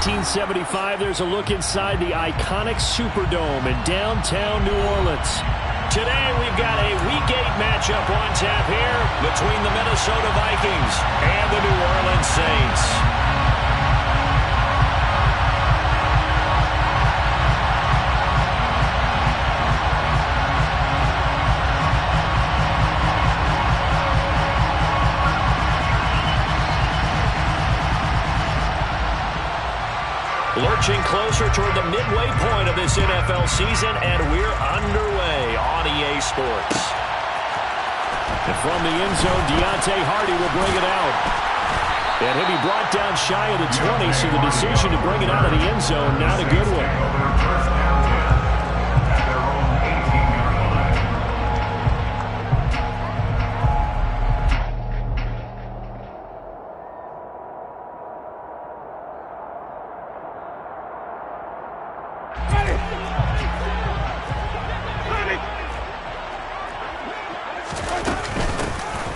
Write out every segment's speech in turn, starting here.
1975, there's a look inside the iconic Superdome in downtown New Orleans. Today, we've got a Week 8 matchup on tap here between the Minnesota Vikings and the New Orleans Saints. Lurching closer toward the midway point of this NFL season, and we're underway on EA Sports. And from the end zone, Deontay Hardy will bring it out. And he'll be brought down shy of the 20, so the decision to bring it out of the end zone, not a good one.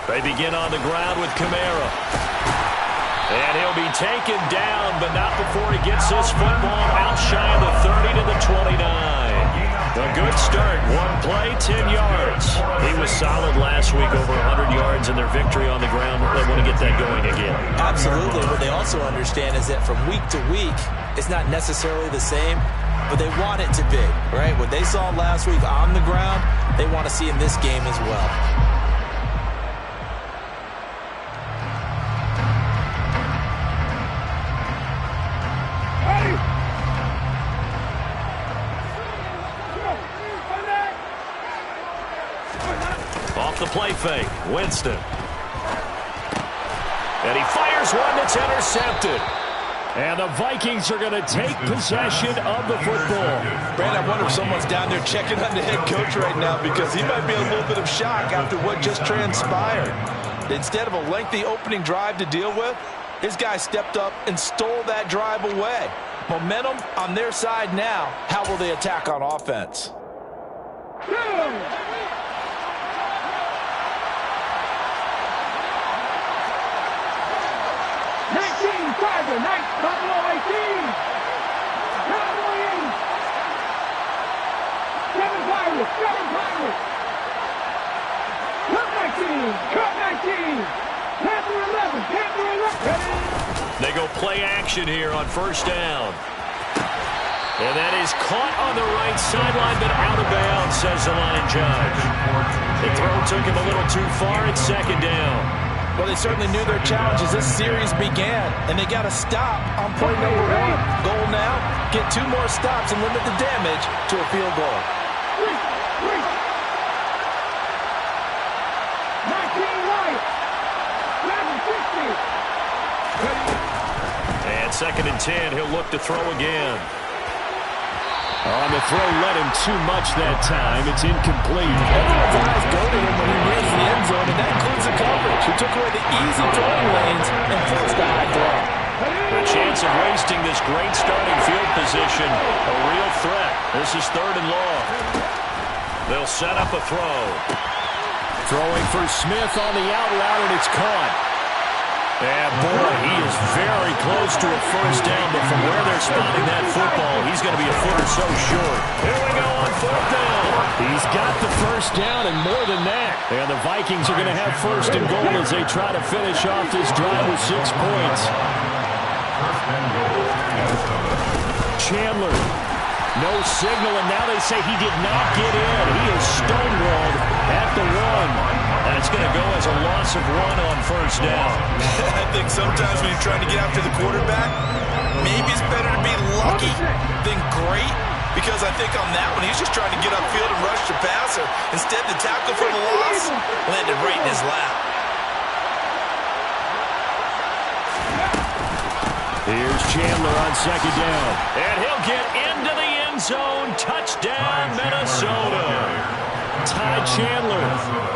They begin on the ground with Kamara. And he'll be taken down, but not before he gets this football out shy of the 30 to the 29. A good start. One play, 10 yards. He was solid last week, over 100 yards in their victory on the ground. They want to get that going again. Absolutely. What they also understand is that from week to week, it's not necessarily the same, but they want it to be, right? What they saw last week on the ground, they want to see in this game as well. Off the play fake, Winston. And he fires one that's intercepted. And the Vikings are going to take possession of the football. Brand, I wonder if someone's down there checking on the head coach right now, because he might be in a little bit of shock after what just transpired. Instead of a lengthy opening drive to deal with, his guy stepped up and stole that drive away. Momentum on their side now. How will they attack on offense? 19, Tiger, nice, Buffalo 18. Cowboys. 7 Pirates, 7 Pirates. Cut 19, cut 19. Panther 11, Panther 11. They go play action here on first down. And that is caught on the right sideline, but out of bounds, says the line judge. The throw took him a little too far. It's second down. Well, they certainly knew their challenge as this series began, and they got to stop on play number 1. Goal now, get 2 more stops and limit the damage to a field goal. 19 right. 760. And second and 10, he'll look to throw again. On the throw, led him too much that time. It's incomplete. Everyone's eyes go to him when he nears the end zone, and that includes the coverage. He took away the easy throwing lanes and forced a high throw. The chance of wasting this great starting field position, a real threat. This is third and long. They'll set up a throw. Throwing for Smith on the out route, and it's caught. And boy, he is very close to a first down, but from where they're spotting that football, he's going to be a foot or so short. Here we go on fourth down. He's got the first down and more than that. And the Vikings are going to have first and goal as they try to finish off this drive with 6 points. Chandler, no signal, and now they say he did not get in. He is stonewalled at the 1. And it's going to go as a loss of 1 on first down. I think sometimes when you're trying to get after the quarterback, maybe it's better to be lucky than great, because I think on that one, he's just trying to get upfield and rush the passer. Instead, the tackle for the loss landed right in his lap. Here's Chandler on second down. And he'll get into the end zone. Touchdown, Minnesota. Ty Chandler,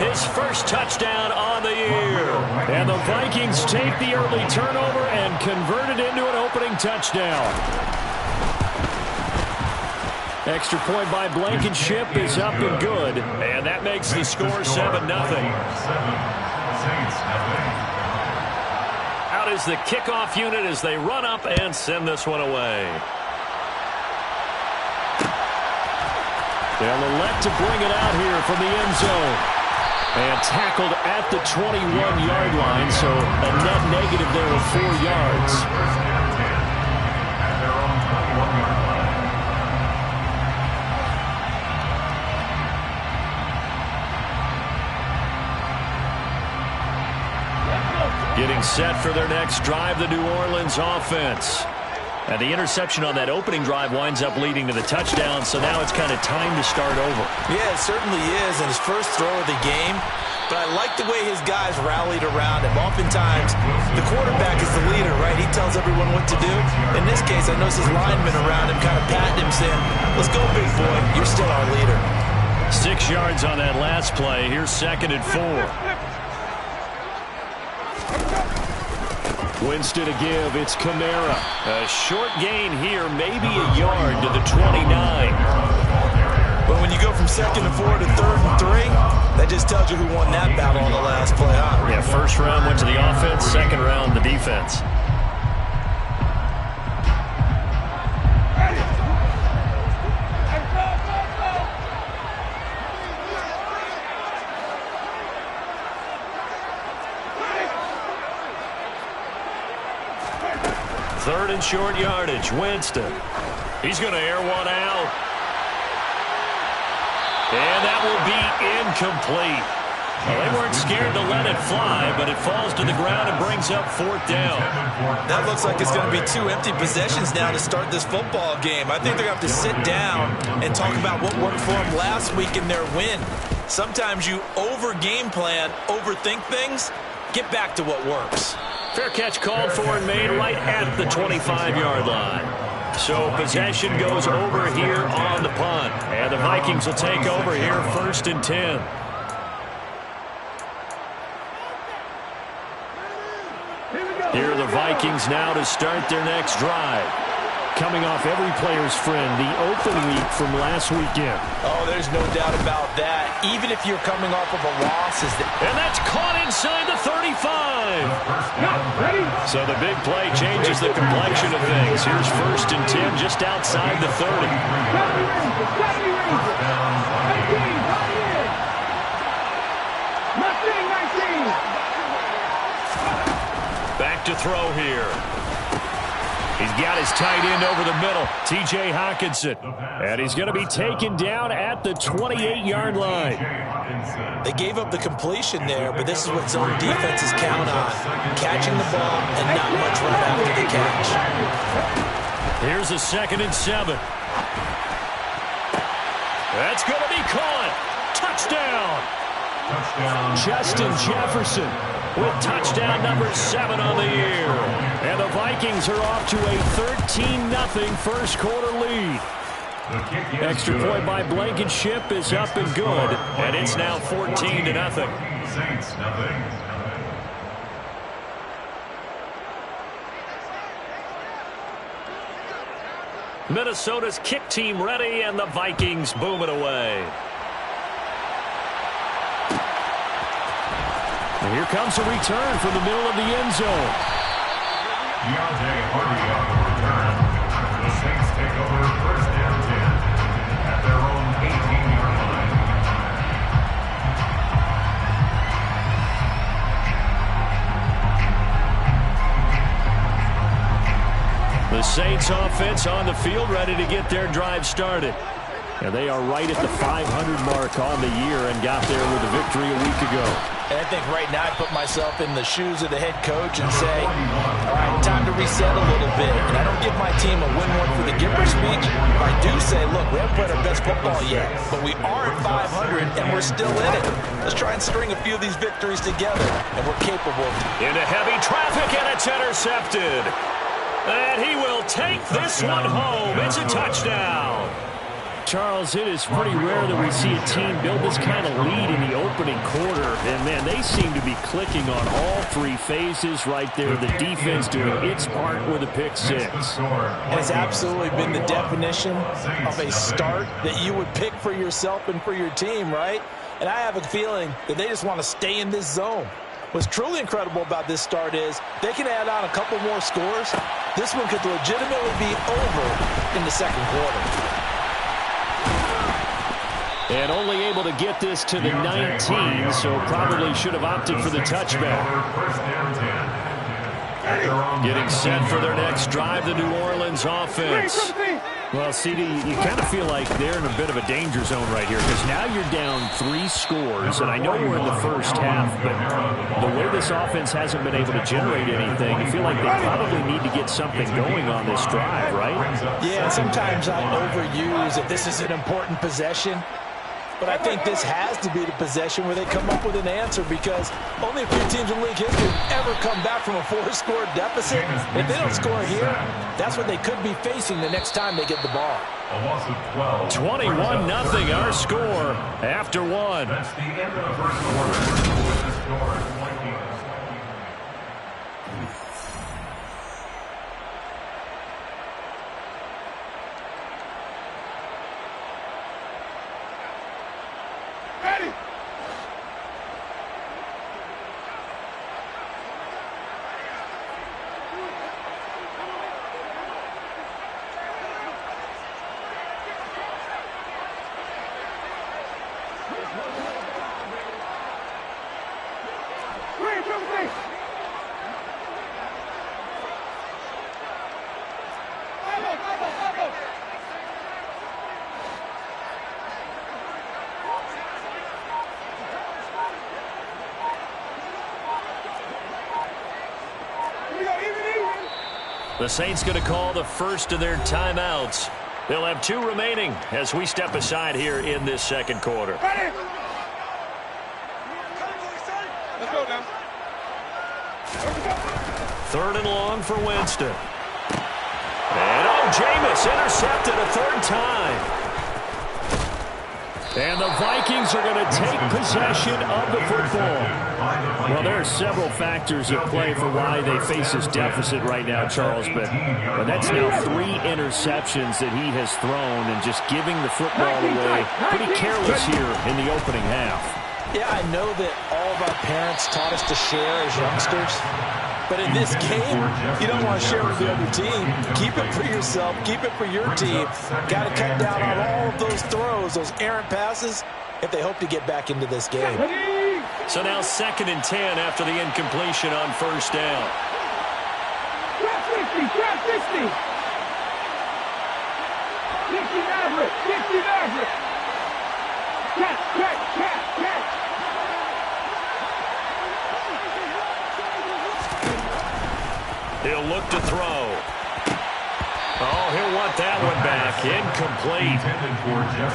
his first touchdown on the year. And the Vikings take the early turnover and convert it into an opening touchdown. Extra point by Blankenship is up and good. And that makes the score 7-0. Out out is the kickoff unit as they run up and send this one away. They'll elect to bring it out here from the end zone. And tackled at the 21-yard line, so a net negative there of 4 yards. Getting set for their next drive, the New Orleans offense. And the interception on that opening drive winds up leading to the touchdown, so now it's kind of time to start over. Yeah, it certainly is, and his first throw of the game. But I like the way his guys rallied around him. Oftentimes, the quarterback is the leader, right? He tells everyone what to do. In this case, I noticed his linemen around him kind of patting him, saying, let's go, big boy. You're still our leader. 6 yards on that last play. Here's 2nd and 4. Winston to give. It's Kamara. A short gain here, maybe a yard to the 29. But when you go from 2nd and 4 to 3rd and 3, that just tells you who won that battle on the last play, huh? Yeah, first round went to the offense, second round the defense. Third and short yardage. Winston. He's going to air one out. And that will be incomplete. Well, they weren't scared to let it fly, but it falls to the ground and brings up 4th down. That looks like it's going to be 2 empty possessions now to start this football game. I think they're going to have to sit down and talk about what worked for them last week in their win. Sometimes you over-game plan, overthink things. Get back to what works. Fair catch called for and made right at the 25-yard line. So possession goes over here on the punt. And the Vikings will take over here 1st and 10. Here are the Vikings now to start their next drive. Coming off every player's friend, the open week from last weekend. Oh, there's no doubt about that. Even if you're coming off of a loss. And that's caught inside the 35. So the big play changes the complexion of things. Here's 1st and 10 just outside the 30. Back to throw here. He's got his tight end over the middle, T.J. Hockenson. And he's going to be taken down at the 28-yard line. They gave up the completion there, but this is what zone defenses count on. Catching the ball and not much right after the catch. Here's a 2nd and 7. That's going to be caught. Touchdown. Justin Jefferson with touchdown number 7 on the year. And the Vikings are off to a 13-0 first quarter lead. Extra point by Blankenship is up and good. And it's now 14-0. Minnesota's kick team ready, and the Vikings boom it away. And here comes a return from the middle of the end zone. Deontay Hardy on the return. The Saints take over 1st and 10 at their own 18-yard line. The Saints offense on the field ready to get their drive started. And they are right at the 500 mark on the year and got there with a victory a week ago. And I think right now I put myself in the shoes of the head coach and say, all right, time to reset a little bit. And I don't give my team a win one for the Gipper speech. I do say, look, we haven't played our best football yet, but we are at 500 and we're still in it. Let's try and string a few of these victories together, and we're capable of it. Into heavy traffic, and it's intercepted. And he will take this one home. It's a touchdown. Charles, it is pretty rare that we see a team build this kind of lead in the opening quarter. And, man, they seem to be clicking on all 3 phases right there. The defense doing its part with a pick 6. And it's absolutely been the definition of a start that you would pick for yourself and for your team, right? And I have a feeling that they just want to stay in this zone. What's truly incredible about this start is they can add on a couple more scores. This one could legitimately be over in the second quarter. And only able to get this to the 19, so probably should have opted for the touchback. Getting set for their next drive, the New Orleans offense. Well, CD, you kind of feel like they're in a bit of a danger zone right here because now you're down 3 scores, and I know we're in the first half, but the way this offense hasn't been able to generate anything, you feel like they probably need to get something going on this drive, right? Yeah, and sometimes I overuse that this is an important possession. But I think this has to be the possession where they come up with an answer because only a few teams in league history ever come back from a 4-score deficit. If they don't score here, that's what they could be facing the next time they get the ball. 21-0 our score after 1. That's the end of the first quarter. The score is 20. Ready. The Saints going to call the first of their timeouts. They'll have 2 remaining as we step aside here in this second quarter. Ready. Let's go now. 3rd and long for Winston. And Jameis intercepted a 3rd time. And the Vikings are going to take possession of the football. Well, there are several factors at play for why they face this deficit right now, Charles, but that's now 3 interceptions that he has thrown and just giving the football away pretty careless here in the opening half. Yeah, I know that all of our parents taught us to share as youngsters. But in this game, you don't want to share with the other team. Keep it for yourself. Keep it for your team. Got to cut down on all of those throws, those errant passes, if they hope to get back into this game. So now 2nd and 10 after the incompletion on 1st down. Trap 60, trap 60. 60 Maverick, 60 Maverick. Catch, catch, catch, catch. He'll look to throw. Oh, he'll want that one back. Incomplete.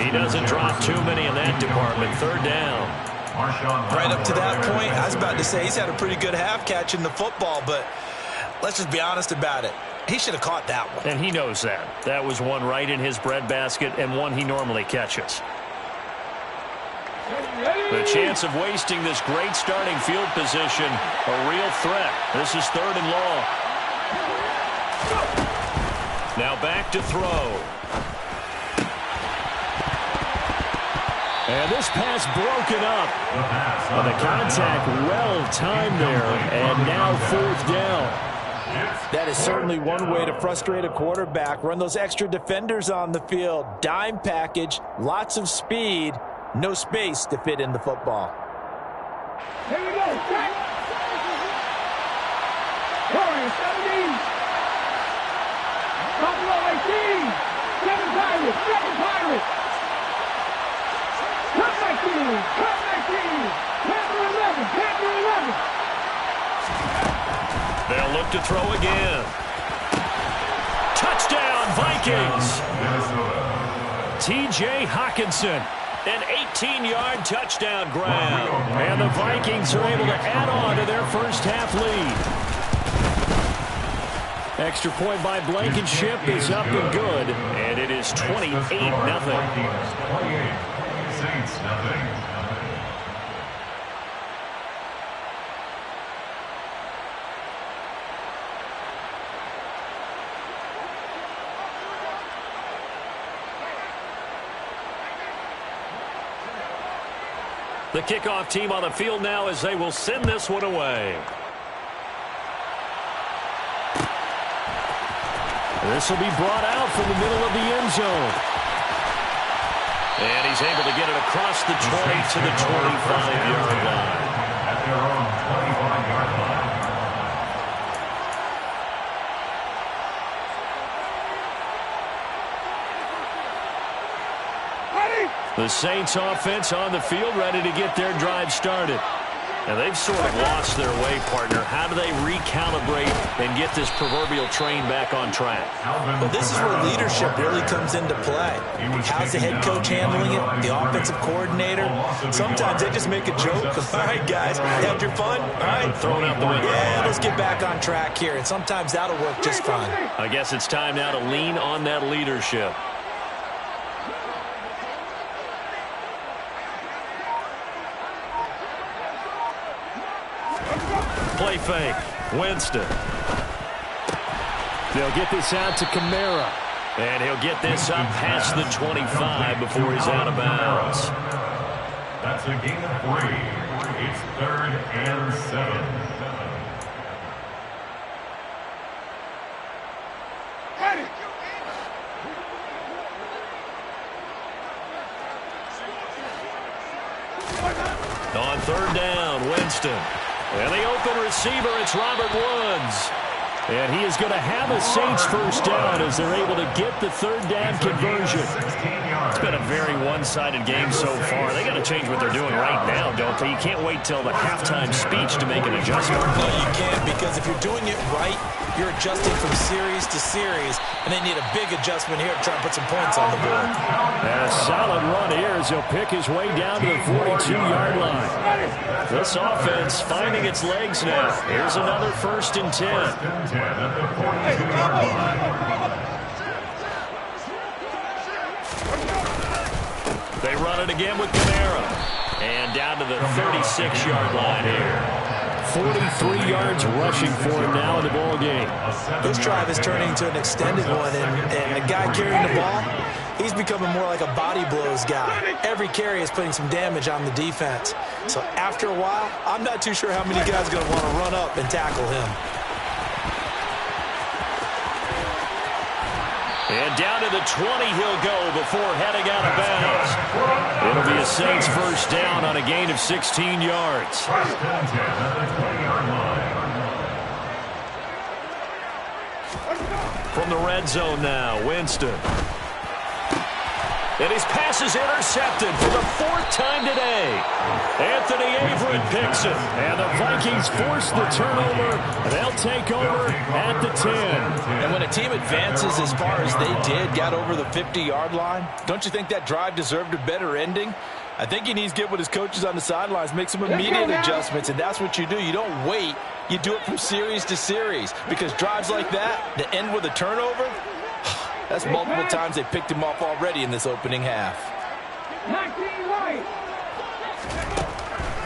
He doesn't drop too many in that department. 3rd down. Right up to that point, I was about to say he's had a pretty good half catching the football, but let's just be honest about it. He should have caught that one. And he knows that. That was one right in his breadbasket and one he normally catches. The chance of wasting this great starting field position, a real threat. This is 3rd and long. Now back to throw. And this pass broken up. Well, the contact well timed there, and now 4th down. That is certainly one way to frustrate a quarterback. Run those extra defenders on the field. Dime package, lots of speed, no space to fit in the football. Here we go. Track. Warriors 17. Buffalo 18. 7 Pirates. 7 Pirates. Cut 19. Cut 19. Panther 11. Panther 11. They'll look to throw again. Touchdown, Vikings. T.J. Hockenson. An 18-yard touchdown grab. And the Vikings are able to add on to their first half lead. Extra point by Blankenship is up and good. And it is 28-0. 28. Saints, nothing. The kickoff team on the field now as they will send this one away. This will be brought out from the middle of the end zone. And he's able to get it across the 20 to the 25-yard line. At their own 25-yard line. The Saints offense on the field ready to get their drive started. And they've sort of lost their way, partner. How do they recalibrate and get this proverbial train back on track? Well, this is where leadership really comes into play. How's the head coach handling it? The offensive coordinator? Sometimes they just make a joke. All right, guys, had your fun? All right. Throwing out the window. Yeah, let's get back on track here. And sometimes that'll work just fine. I guess it's time now to lean on that leadership. Play fake. Winston. They'll get this out to Kamara. And he'll get this up past the 25 before he's out of bounds. That's a gain of 3. It's 3rd and 7. On 3rd down, Winston. And the open receiver, it's Robert Woods. And he is going to have a Saints first down as they're able to get the 3rd down conversion. It's been a very one-sided game so far. They got to change what they're doing right now, don't they? You can't wait till the halftime speech to make an adjustment. No, you can't, because if you're doing it right, you're adjusting from series to series, and they need a big adjustment here to try and put some points on the board. And a solid run here as he'll pick his way down to the 42-yard line. This offense finding its legs now. Here's another 1st and 10. 1st and 10 at the 42-yard line. They run it again with Kamara. And down to the 36-yard line here. 43 yards rushing for him now in the ball game. This drive is turning into an extended one, and the guy carrying the ball, he's becoming more like a body blows guy. Every carry is putting some damage on the defense. So after a while, I'm not too sure how many guys are going to want to run up and tackle him. And down to the 20 he'll go before heading out of bounds. It'll be a Saints first down on a gain of 16 yards. 1st and 10 at the 20-yard line. From the red zone now, Winston. And his pass is intercepted for the 4th time today. Anthony Averett picks it. And the Vikings force the turnover. They'll take over at the 10. And when a team advances as far as they did, got over the 50-yard line, don't you think that drive deserved a better ending? I think he needs to get with his coaches on the sidelines, make some immediate adjustments, and that's what you do. You don't wait. You do it from series to series, because drives like that end with a turnover, that's multiple times they picked him off already in this opening half.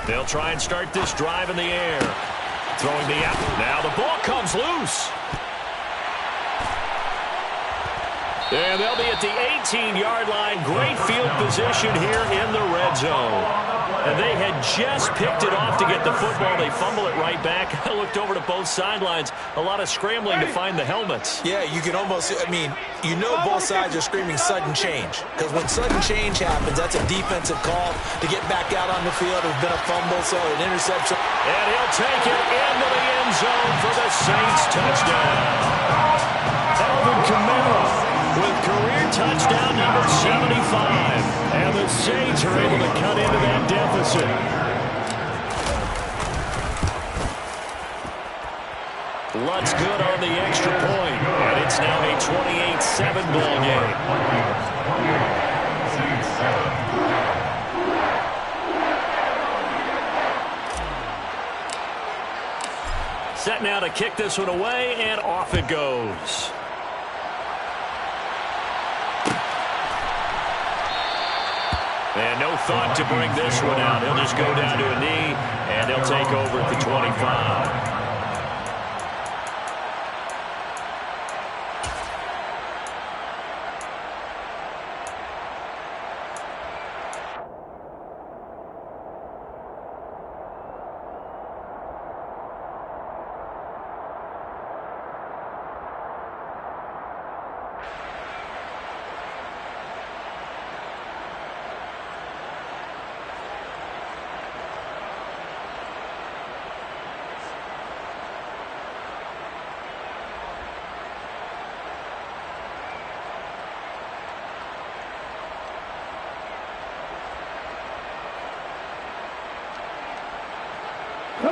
They'll try and start this drive in the air. Throwing the out. Now the ball comes loose. And they'll be at the 18-yard line. Great field position here in the red zone. And they had just picked it off to get the football. They fumble it right back. I looked over to both sidelines. A lot of scrambling to find the helmets. Yeah, you can almost, you know both sides are screaming sudden change. Because when sudden change happens, that's a defensive call to get back out on the field. There's been a fumble, so an interception. And he'll take it into the end zone for the Saints touchdown. Alvin Kamara with career touchdown number 75. And the Saints are able to cut into that deficit. Lutz good on the extra point. And it's now a 28-7 ball game. Set now to kick this one away, and off it goes. And no thought to bring this one out. He'll just go down to a knee, and they'll take over at the 25.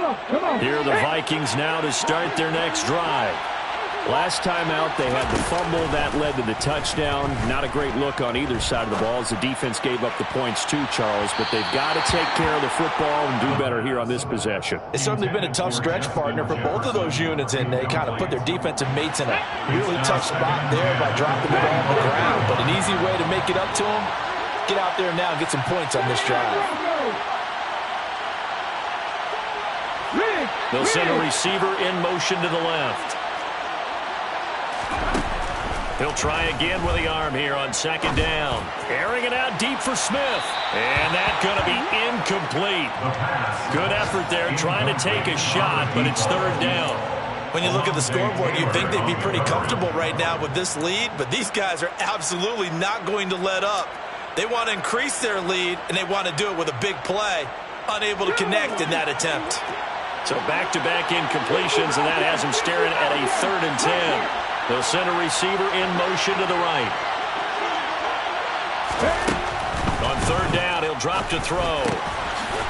Here are the Vikings now to start their next drive. Last time out, they had the fumble. That led to the touchdown. Not a great look on either side of the ball as the defense gave up the points too, Charles. But they've got to take care of the football and do better here on this possession. It's certainly been a tough stretch, partner, for both of those units, and they kind of put their defensive mates in a really tough spot there by dropping the ball on the ground. But an easy way to make it up to them, get out there now and get some points on this drive. They'll send a receiver in motion to the left. He'll try again with the arm here on second down. Airing it out deep for Smith. And that's going to be incomplete. Good effort there trying to take a shot, but it's third down. When you look at the scoreboard, you'd think they'd be pretty comfortable right now with this lead, but these guys are absolutely not going to let up. They want to increase their lead, and they want to do it with a big play. Unable to connect in that attempt. So back-to-back incompletions, and that has them staring at a 3rd and 10. They'll send a receiver in motion to the right. On third down, he'll drop to throw.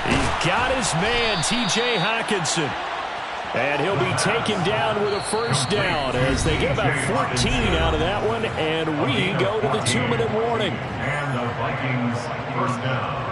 He's got his man, T.J. Hockenson. And he'll be taken down with a first down as they get about 14 out of that one, and we go to the 2-minute warning. And the Vikings first down.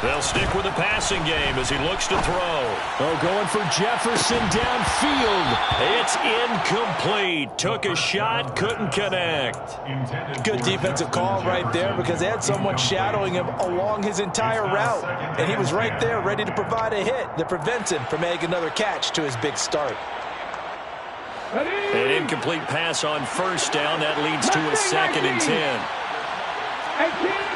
They'll stick with the passing game as he looks to throw. Oh, going for Jefferson downfield. It's incomplete. Took a shot, couldn't connect. Good defensive call right there because they had someone shadowing him along his entire route. And he was right there ready to provide a hit that prevents him from making another catch to his big start. An incomplete pass on first down. That leads to a 2nd and 10. 18.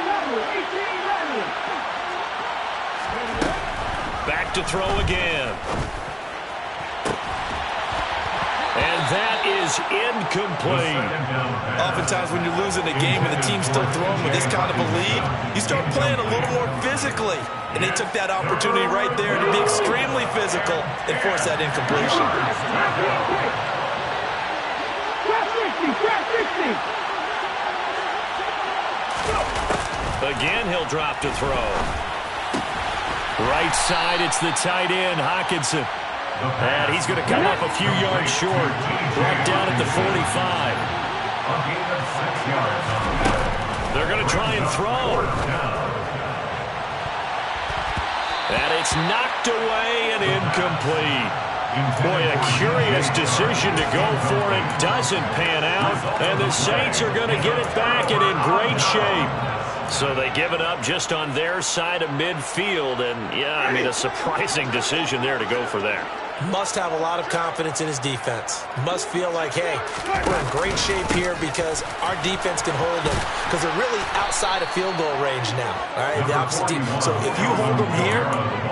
Back to throw again. And that is incomplete. Oftentimes when you're losing a game and the team's still throwing with this kind of a lead, you start playing a little more physically. And they took that opportunity right there to be extremely physical and force that incompletion. Again, he'll drop to throw. Right side, it's the tight end, Hockenson. And he's going to come up a few yards short. Brought down at the 45. They're going to try and throw. And it's knocked away and incomplete. Boy, a curious decision to go for it. Doesn't pan out. And the Saints are going to get it back and in great shape. So they give it up just on their side of midfield. And, yeah, I mean, a surprising decision there to go for that. Must have a lot of confidence in his defense. Must feel like, hey, we're in great shape here because our defense can hold them. Because they're really outside of field goal range now. All right, the opposite team. So if you hold them here,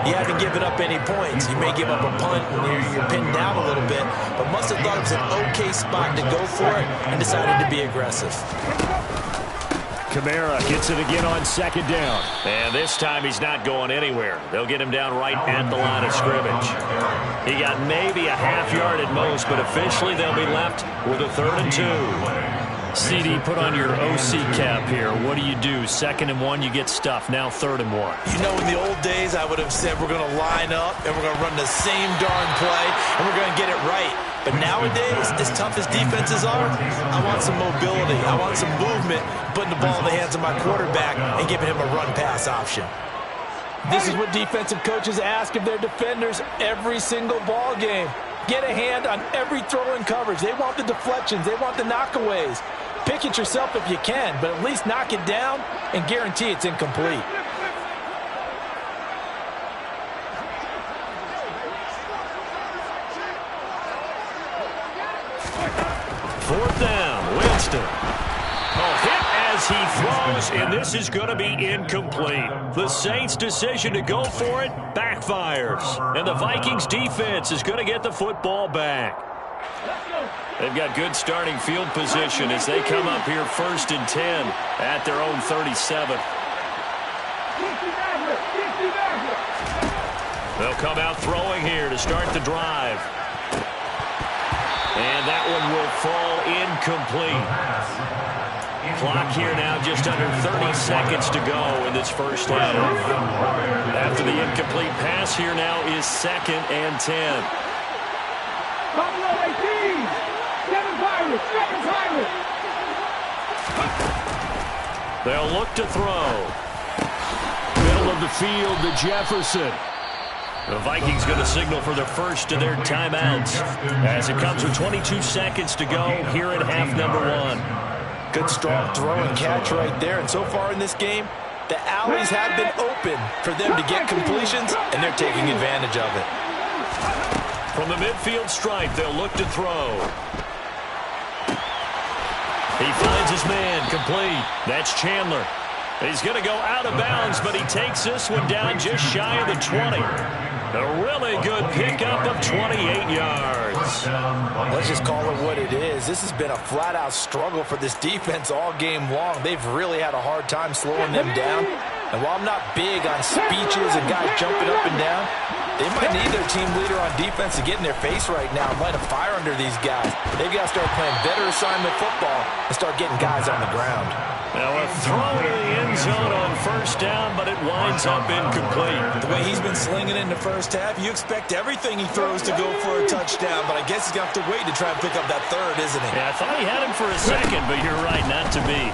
you haven't given up any points. You may give up a punt when you're pinned down a little bit. But must have thought it was an okay spot to go for it and decided to be aggressive. Kamara gets it again on second down. And this time he's not going anywhere. They'll get him down right at the line of scrimmage. He got maybe a half yard at most, but officially they'll be left with a 3rd and 2. CD, put on your OC cap here. What do you do? 2nd and 1, you get stuffed. Now 3rd and 1. You know, in the old days, I would have said we're going to line up and we're going to run the same darn play and we're going to get it right. But nowadays, as tough as defenses are, I want some mobility. I want some movement, putting the ball in the hands of my quarterback and giving him a run-pass option. This is what defensive coaches ask of their defenders every single ball game. Get a hand on every throw in coverage. They want the deflections. They want the knockaways. Pick it yourself if you can, but at least knock it down and guarantee it's incomplete. Fourth down, Winston. Oh, hit as he throws, and this is going to be incomplete. The Saints' decision to go for it backfires, and the Vikings defense is going to get the football back. They've got good starting field position as they come up here 1st and 10 at their own 37. They'll come out throwing here to start the drive. And that one will fall incomplete. Clock here now just under 30 seconds to go in this first half. After the incomplete pass here now is 2nd and 10. Buffalo 18. 7 Pirates. 7 Pirates. They'll look to throw. Middle of the field to Jefferson. The Vikings going to signal for their first of their timeouts as it comes with 22 seconds to go here in half number 1. Good strong throw and catch right there. And so far in this game, the alleys have been open for them to get completions, and they're taking advantage of it. From the midfield stripe, they'll look to throw. He finds his man, complete. That's Chandler. He's going to go out of bounds, but he takes this one down just shy of the 20. A really good pickup of 28 yards. Let's just call it what it is. This has been a flat-out struggle for this defense all game long. They've really had a hard time slowing them down. And while I'm not big on speeches and guys jumping up and down, they might need their team leader on defense to get in their face right now and light a fire under these guys. They've got to start playing better assignment football and start getting guys on the ground. Now a throw in the end zone on first down, but it winds up incomplete. The way he's been slinging in the first half, you expect everything he throws to go for a touchdown, but I guess he's going to have to wait to try and pick up that third, isn't he? Yeah, I thought he had him for a second, but you're right, not to be.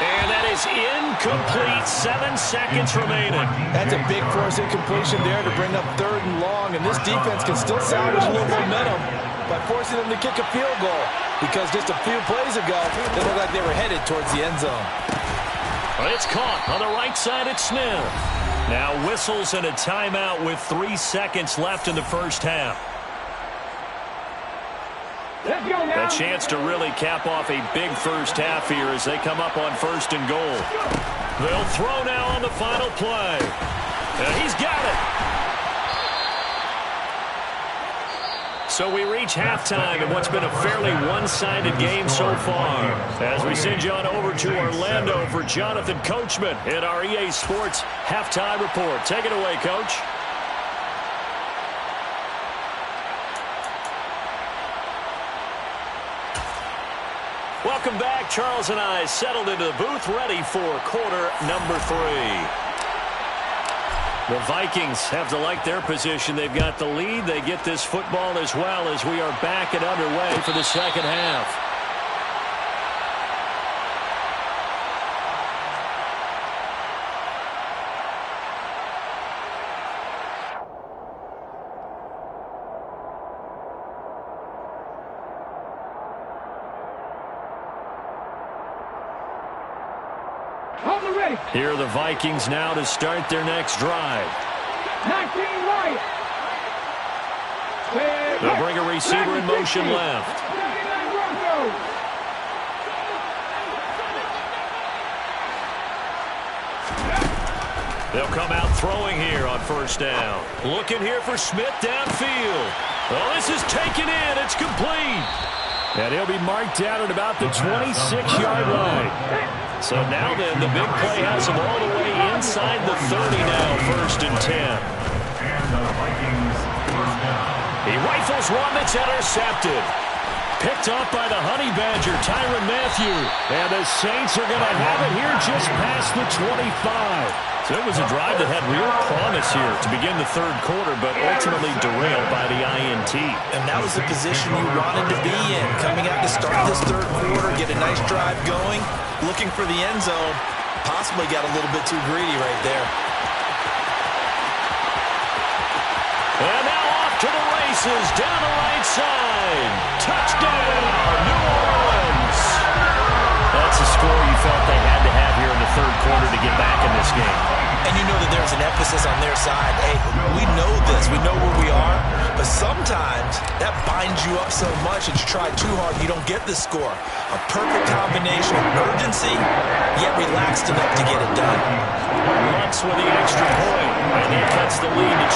And that is incomplete. 7 seconds remaining. That's a big force incompletion there to bring up 3rd and long, and this defense can still salvage a little momentum by forcing them to kick a field goal, because just a few plays ago, they looked like they were headed towards the end zone. Well, it's caught on the right side at Smith. Now whistles and a timeout with 3 seconds left in the first half. Let's go now. A chance to really cap off a big first half here as they come up on 1st and goal. They'll throw now on the final play. And he's got it. So we reach halftime in what's been a fairly one-sided game so far. As we send you on over to Orlando for Jonathan Coachman in our EA Sports Halftime Report. Take it away, Coach. Welcome back. Charles and I settled into the booth, ready for quarter number 3. The Vikings have to like their position. They've got the lead. They get this football as well as we are back and underway for the second half. Here are the Vikings now to start their next drive. 19 right. They'll bring a receiver in motion left. They'll come out throwing here on first down. Looking here for Smith downfield. Oh, this is taken in. It's complete. And he'll be marked down at about the 26-yard line. So now then, the big play has him all the way inside the 30 now, 1st and 10. He rifles one that's intercepted. Picked up by the Honey Badger, Tyrann Mathieu. And the Saints are going to have it here just past the 25. So it was a drive that had real promise here to begin the 3rd quarter, but ultimately derailed by the INT. And that was the position you wanted to be in. Coming out to start this 3rd quarter, get a nice drive going, looking for the end zone. Possibly got a little bit too greedy right there. And now off to the races, down the right side. Touchdown, New Orleans. That's a score you felt they had to have here in the 3rd quarter to get back in this game. and you know that there's an emphasis on their side. Hey, we know this. We know where we are. But sometimes that binds you up so much that you try too hard, you don't get the score. A perfect combination of urgency, yet relaxed enough to get it done. Lutz with the extra point, and that cuts the lead to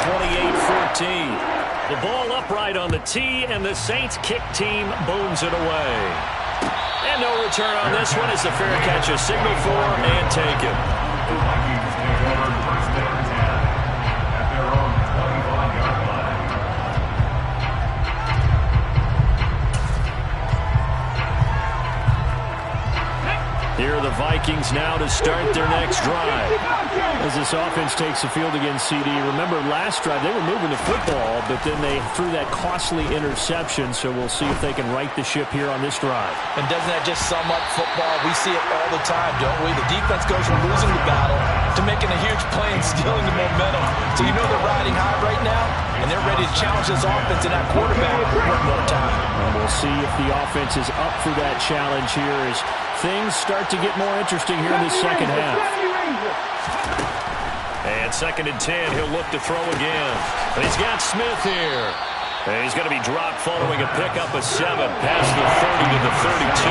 28-14. The ball upright on the tee, and the Saints kick team booms it away. And no return on this one as the fair catch is signaled for and taken. The Vikings take over first and 10 at their own 25-yard line. Here are the Vikings now to start their next drive. As this offense takes the field against CD, remember last drive they were moving the football, but then they threw that costly interception, so we'll see if they can right the ship here on this drive. And doesn't that just sum up football? We see it all the time, don't we? The defense goes from losing the battle to making a huge play and stealing the momentum. So you know they're riding high right now, and they're ready to challenge this offense and that quarterback one more time. And we'll see if the offense is up for that challenge here as things start to get more interesting here in the second half. And 2nd and 10, he'll look to throw again. And he's got Smith here. And he's going to be dropped following a pickup of 7 past the 30 to the 32.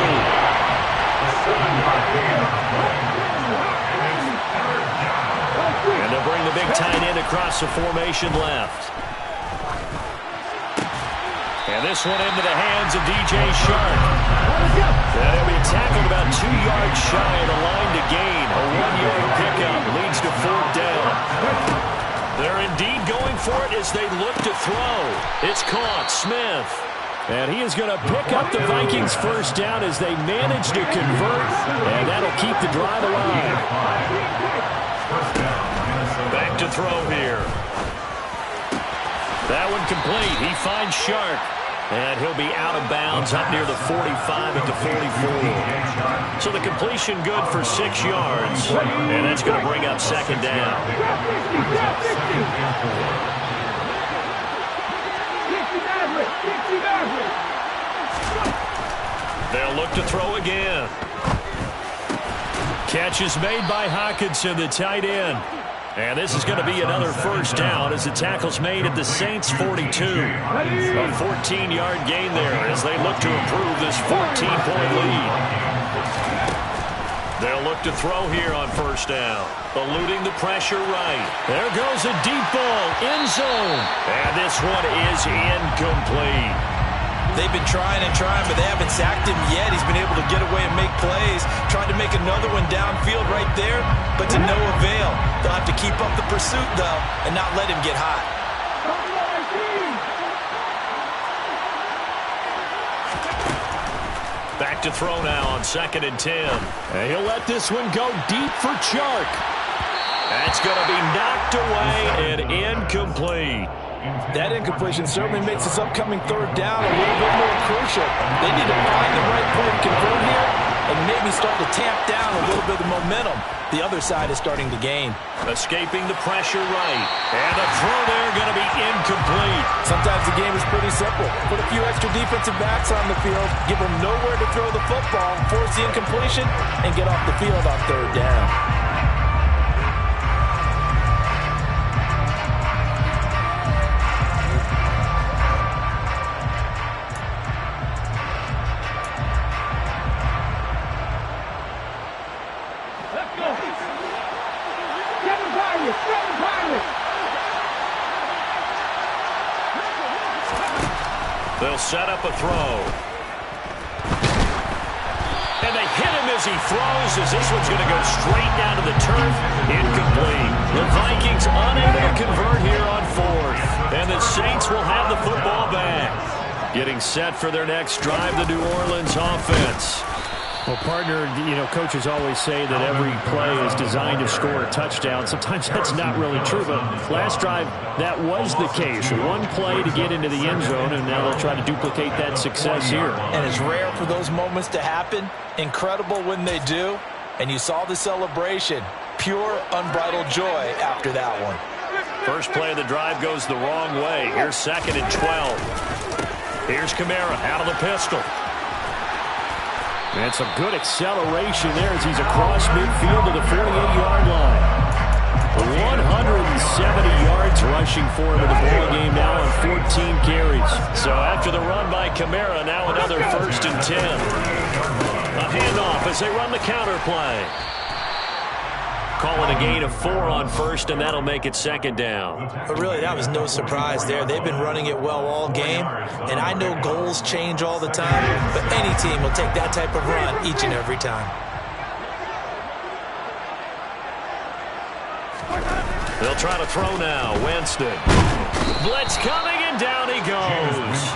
And they'll bring the big tight end across the formation left. And this one into the hands of DJ Shark. And he'll be tackled about 2 yards shy of the line to gain. A 1-yard pickup leads to 4th down. They're indeed going for it as they look to throw. It's caught. Smith. And he is going to pick up the Vikings first down as they manage to convert. And that'll keep the drive alive. Back to throw here. That one complete. He finds Shark. And he'll be out of bounds up near the 45 at the 44. So the completion good for 6 yards. And that's going to bring up 2nd down. They'll look to throw again. Catch is made by Hockenson, the tight end. And this is going to be another first down as the tackle's made at the Saints' 42. A 14-yard gain there as they look to improve this 14-point lead. They'll look to throw here on first down. Eluding the pressure right. There goes a deep ball, end zone. And this one is incomplete. They've been trying and trying, but they haven't sacked him yet. He's been able to get away and make plays. Tried to make another one downfield right there, but to no avail. They'll have to keep up the pursuit, though, and not let him get hot. Back to throw now on 2nd and 10. And he'll let this one go deep for Chark. That's going to be knocked away and incomplete. That incompletion certainly makes this upcoming 3rd down a little bit more crucial. They need to find the right play to convert here and maybe start to tamp down a little bit of momentum. The other side is starting to gain. Escaping the pressure right. And the throw there going to be incomplete. Sometimes the game is pretty simple. Put a few extra defensive backs on the field, give them nowhere to throw the football, force the incompletion, and get off the field on 3rd down. They'll set up a throw. And they hit him as he throws, as this one's going to go straight down to the turf. Incomplete. The Vikings unable to convert here on 4th. And the Saints will have the football back. Getting set for their next drive, the New Orleans offense. Well, partner, coaches always say that every play is designed to score a touchdown. Sometimes that's not really true, but last drive, that was the case. One play to get into the end zone, and now they'll try to duplicate that success here. And it's rare for those moments to happen. Incredible when they do. And you saw the celebration. Pure, unbridled joy after that one. First play of the drive goes the wrong way. Here's 2nd and 12. Here's Kamara out of the pistol. And some good acceleration there as he's across midfield to the 48-yard line. 170 yards rushing for him in the ball game now on 14 carries. So after the run by Kamara, now another 1st and 10. A handoff as they run the counter play. Calling a gain of 4 on 1st, and that'll make it 2nd down. But really, that was no surprise there. They've been running it well all game, and I know goals change all the time, but any team will take that type of run each and every time. They'll try to throw now. Winston. Blitz coming, and down he goes.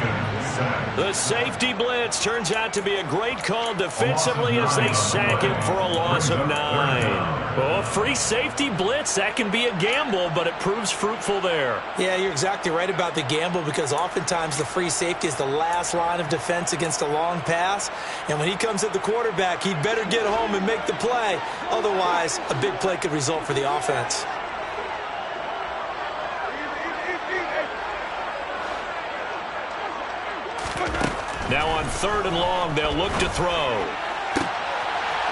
The safety blitz turns out to be a great call defensively as they sack him for a loss of 9. Well, a free safety blitz, that can be a gamble, but it proves fruitful there. Yeah, you're exactly right about the gamble because oftentimes the free safety is the last line of defense against a long pass. And when he comes at the quarterback, he'd better get home and make the play. Otherwise, a big play could result for the offense. Now on 3rd and long, they'll look to throw.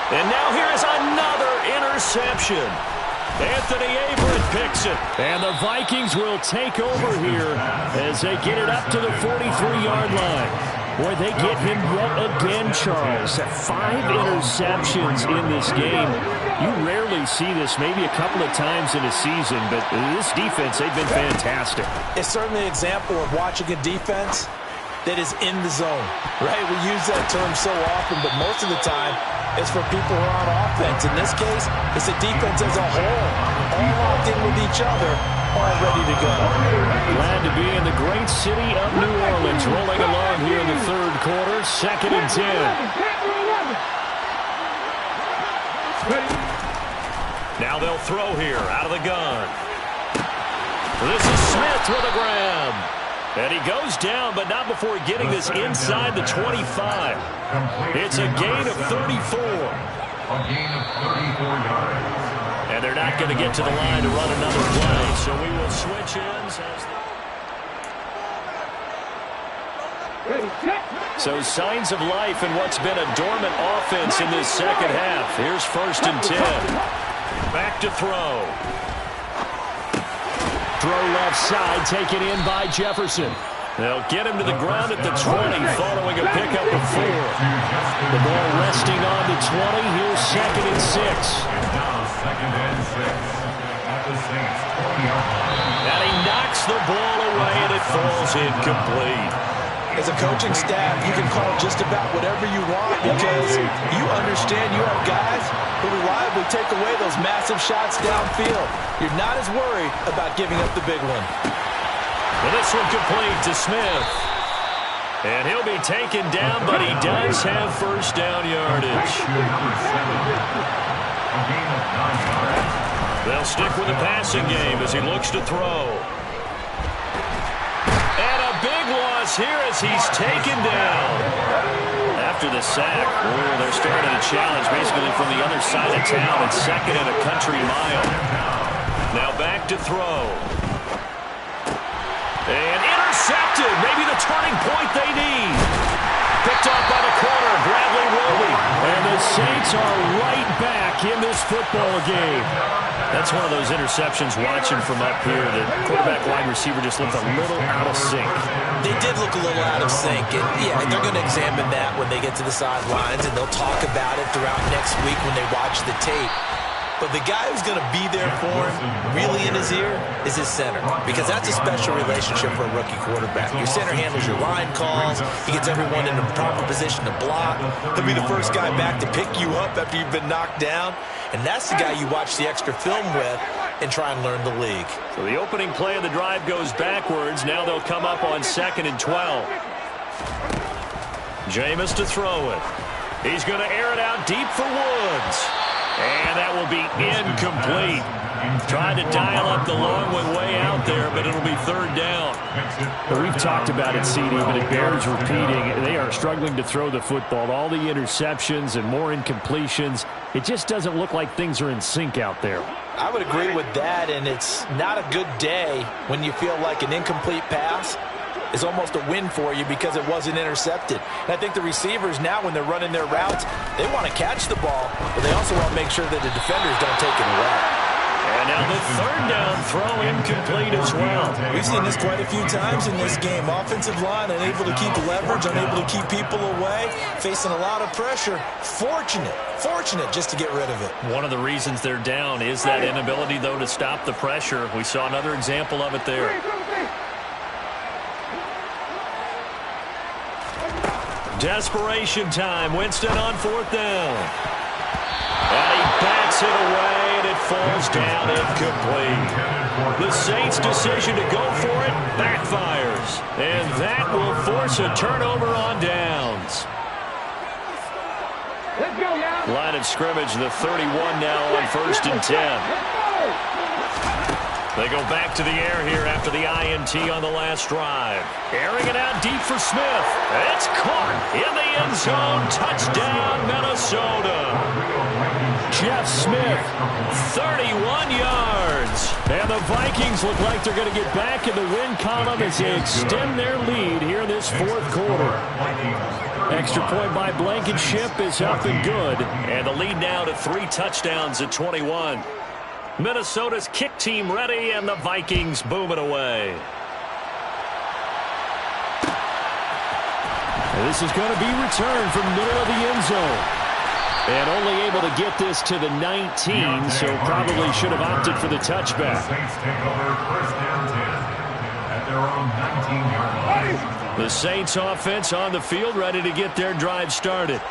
And now here is another interception. Anthony Averett picks it. And the Vikings will take over here as they get it up to the 43-yard line. Boy, they get him yet again, Charles. 5 interceptions in this game. You rarely see this, maybe a couple of times in a season, but this defense, they've been fantastic. It's certainly an example of watching a defense that is in the zone, right? We use that term so often, but most of the time, it's for people who are on offense. In this case, it's the defense as a whole, all locked in with each other, all ready to go. Glad to be in the great city of New Orleans, rolling along here in the 3rd quarter, 2nd and 10. Now they'll throw here out of the gun. This is Smith with a grab. And he goes down, but not before getting this inside the 25. It's a gain of 34. A gain of 34 yards. And they're not going to get to the line to run another play, so we will switch ends. So signs of life in what's been a dormant offense in this 2nd half. Here's 1st and 10. Back to throw. Throw left side, taken in by Jefferson. They'll get him to the ground at the 20 following a pickup of 4. The ball resting on the 20. Here's 2nd and 6. Now 2nd and 6 at the Saints 20-yard line. And he knocks the ball away, and it falls incomplete. As a coaching staff, you can call just about whatever you want because you understand you have guys who reliably take away those massive shots downfield. You're not as worried about giving up the big one. Well, this one complete to Smith. And he'll be taken down, but he does have 1st down yardage. They'll stick with the passing game as he looks to throw. And a big loss here as he's taken down. After the sack, they're starting to challenge basically from the other side of town. It's 2nd and a country mile. Now back to throw. And intercepted. Maybe the turning point they need. Picked off by the corner, Bradley Roby. And the Saints are right back in this football game. That's one of those interceptions watching from up here. The quarterback wide receiver just looked a little out of sync. They did look a little out of sync. And yeah, they're going to examine that when they get to the sidelines, and they'll talk about it throughout next week when they watch the tape. But the guy who's going to be there for him, really in his ear, is his center. Because that's a special relationship for a rookie quarterback. Your center handles your line calls. He gets everyone in the proper position to block. He'll be the first guy back to pick you up after you've been knocked down. And that's the guy you watch the extra film with and try and learn the league. So the opening play of the drive goes backwards. Now they'll come up on 2nd and 12. Jameis to throw it. He's going to air it out deep for Woods. And that will be incomplete. Tried to dial up the long one way out there, but it'll be 3rd down. But we've talked about it, CD, but it bears repeating. They are struggling to throw the football. All the interceptions and more incompletions. It just doesn't look like things are in sync out there. I would agree with that, and it's not a good day when you feel like an incomplete pass is almost a win for you because it wasn't intercepted. And I think the receivers now, when they're running their routes, they want to catch the ball, but they also want to make sure that the defenders don't take it away. And now the third down throw incomplete as well. We've seen this quite a few times in this game. Offensive line unable to keep leverage, unable to keep people away, facing a lot of pressure. Fortunate just to get rid of it. One of the reasons they're down is that inability, though, to stop the pressure. We saw another example of it there. Desperation time. Winston on fourth down. And he backs it away, and it falls down incomplete. The Saints' decision to go for it backfires. And that will force a turnover on downs. Let's go now. Line of scrimmage, the 31 now on 1st and 10. They go back to the air here after the INT on the last drive. Airing it out deep for Smith. It's caught in the end zone. Touchdown, Minnesota. Jeff Smith, 31 yards. And the Vikings look like they're going to get back in the win column as they extend their lead here in this fourth quarter. Extra point by Blankenship is up and good. And the lead now to 3 touchdowns at 21. Minnesota's kick team ready, and the Vikings boom it away. And this is going to be returned from the middle of the end zone. And only able to get this to the 19, so probably should have opted for the touchback. Saints take over 1st and 10 at their own 19-yard line. The Saints offense on the field, ready to get their drive started.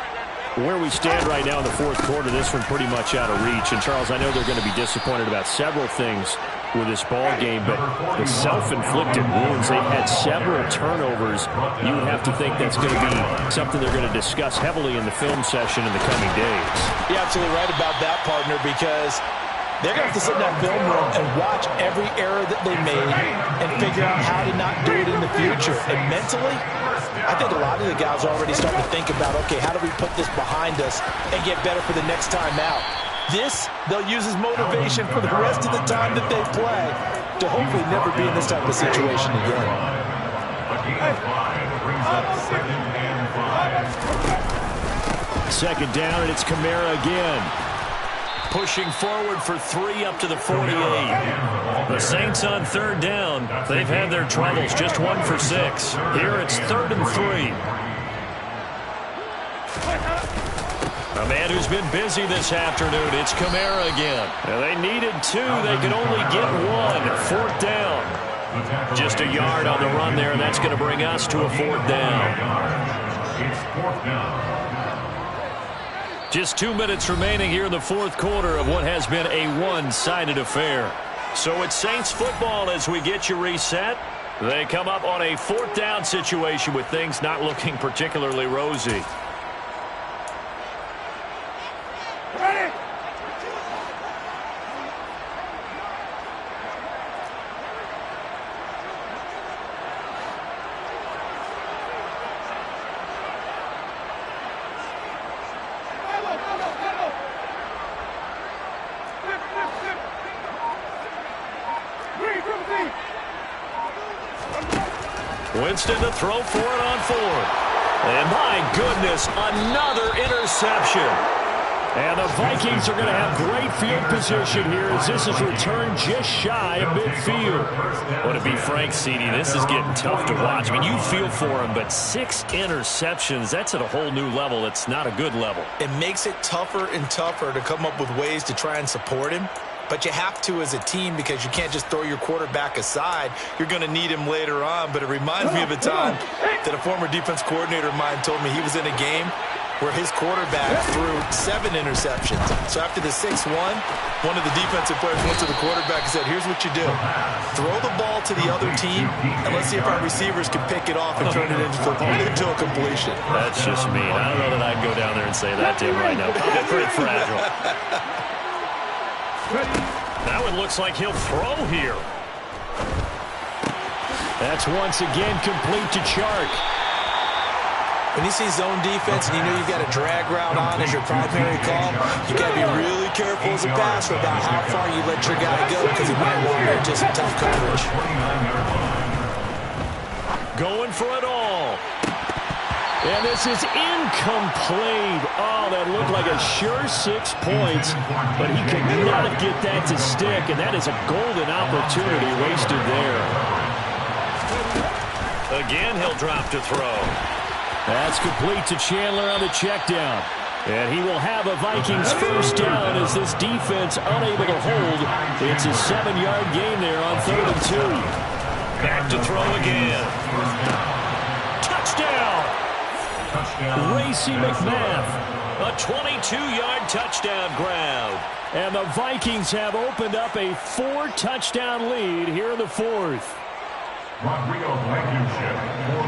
Where we stand right now in the fourth quarter, this one pretty much out of reach. And, Charles, I know they're going to be disappointed about several things with this ball game, but the self-inflicted wounds, they've had several turnovers. You would have to think that's going to be something they're going to discuss heavily in the film session in the coming days. You're absolutely right about that, partner, because they're going to have to sit in that film room and watch every error that they made and figure out how to not do it in the future. And mentally, I think a lot of the guys are already starting to think about, okay, how do we put this behind us and get better for the next time out? This, they'll use as motivation for the rest of the time that they play to hopefully never be in this type of situation again. Second down, and it's Kamara again. Pushing forward for 3 up to the 48. The Saints on third down. They've had their troubles, just 1 for 6. Here it's 3rd and 3. A man who's been busy this afternoon, it's Kamara again. Now they needed 2, they could only get 1. 4th down. Just a yard on the run there, and that's going to bring us to a 4th down. It's 4th down. Just 2 minutes remaining here in the fourth quarter of what has been a one-sided affair. So it's Saints football as we get you reset. They come up on a 4th down situation with things not looking particularly rosy. Ready? Winston to throw for it on 4th. And my goodness, another interception. And the Vikings are going to have great field position here as this is returned just shy of midfield. Well, to be frank, CD, this is getting tough to watch. I mean, you feel for him, but 6 interceptions, that's at a whole new level. It's not a good level. It makes it tougher and tougher to come up with ways to try and support him. But you have to as a team because you can't just throw your quarterback aside. You're going to need him later on. But it reminds me of a time that a former defense coordinator of mine told me he was in a game where his quarterback threw 7 interceptions. So after the 6th one of the defensive players went to the quarterback and said, here's what you do. Throw the ball to the other team, and let's see if our receivers can pick it off and turn it into a completion. That's just mean. I don't know that I'd go down there and say that to him right now. Probably pretty fragile. That one looks like he'll throw here. That's once again complete to Chark. When you see zone defense and you know you've got a drag route on as your primary call, you got to be really careful as a passer about how far you let your guy go because he might wander into some tough coverage. Going for it all. And this is incomplete. Oh, that looked like a sure 6 points, but he could not get that to stick, and that is a golden opportunity wasted there. Again, he'll drop to throw. That's complete to Chandler on the check down. And he will have a Vikings first down as this defense unable to hold. It's a 7-yard gain there on 3rd and 2. Back to throw again. Touchdown! Racey McMath. A 22-yard touchdown grab. And the Vikings have opened up a 4-touchdown lead here in the 4th.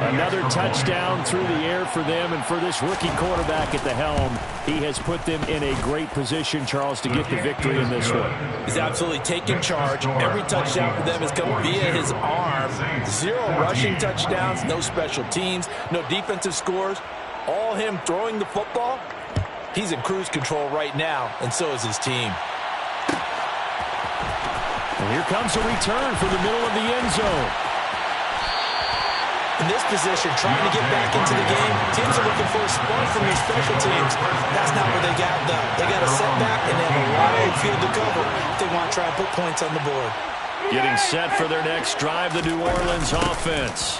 Another touchdown through the air for them, and for this rookie quarterback at the helm, he has put them in a great position, Charles, to get the victory in this one. He's absolutely taken charge. Every touchdown for them has come via his arm. 0 rushing touchdowns, no special teams, no defensive scores. All him throwing the football. He's in cruise control right now, and so is his team. And here comes a return from the middle of the end zone. In this position, trying to get back into the game, teams are looking for a spark from their special teams. That's not what they got, though. They got a setback, and they have a wide field to cover if they want to try and put points on the board. Getting set for their next drive, the New Orleans offense.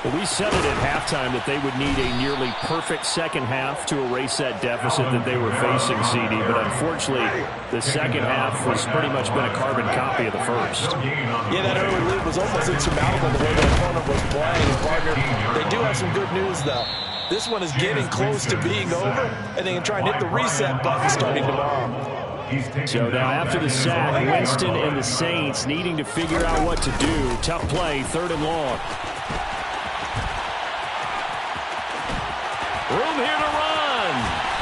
Well, we said it at halftime that they would need a nearly perfect second half to erase that deficit that they were facing, CD. But unfortunately, the second half has pretty much been a carbon copy of the first. Yeah, that early lead was almost insurmountable the way the opponent was playing. Partner, they do have some good news, though. This one is getting close to being over, and they can try and hit the reset button starting tomorrow. So now after the sack, Winston and the Saints needing to figure out what to do. Tough play, 3rd and long. Room here to run.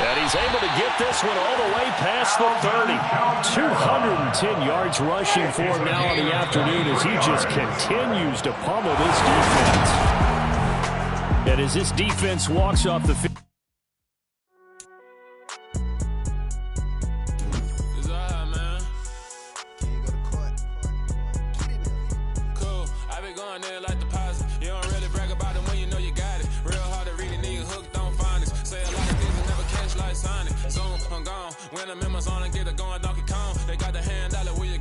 And he's able to get this one all the way past the 30. 210 yards rushing for him now in the afternoon as he just continues to pummel this defense. And as this defense walks off the field. I've been going there like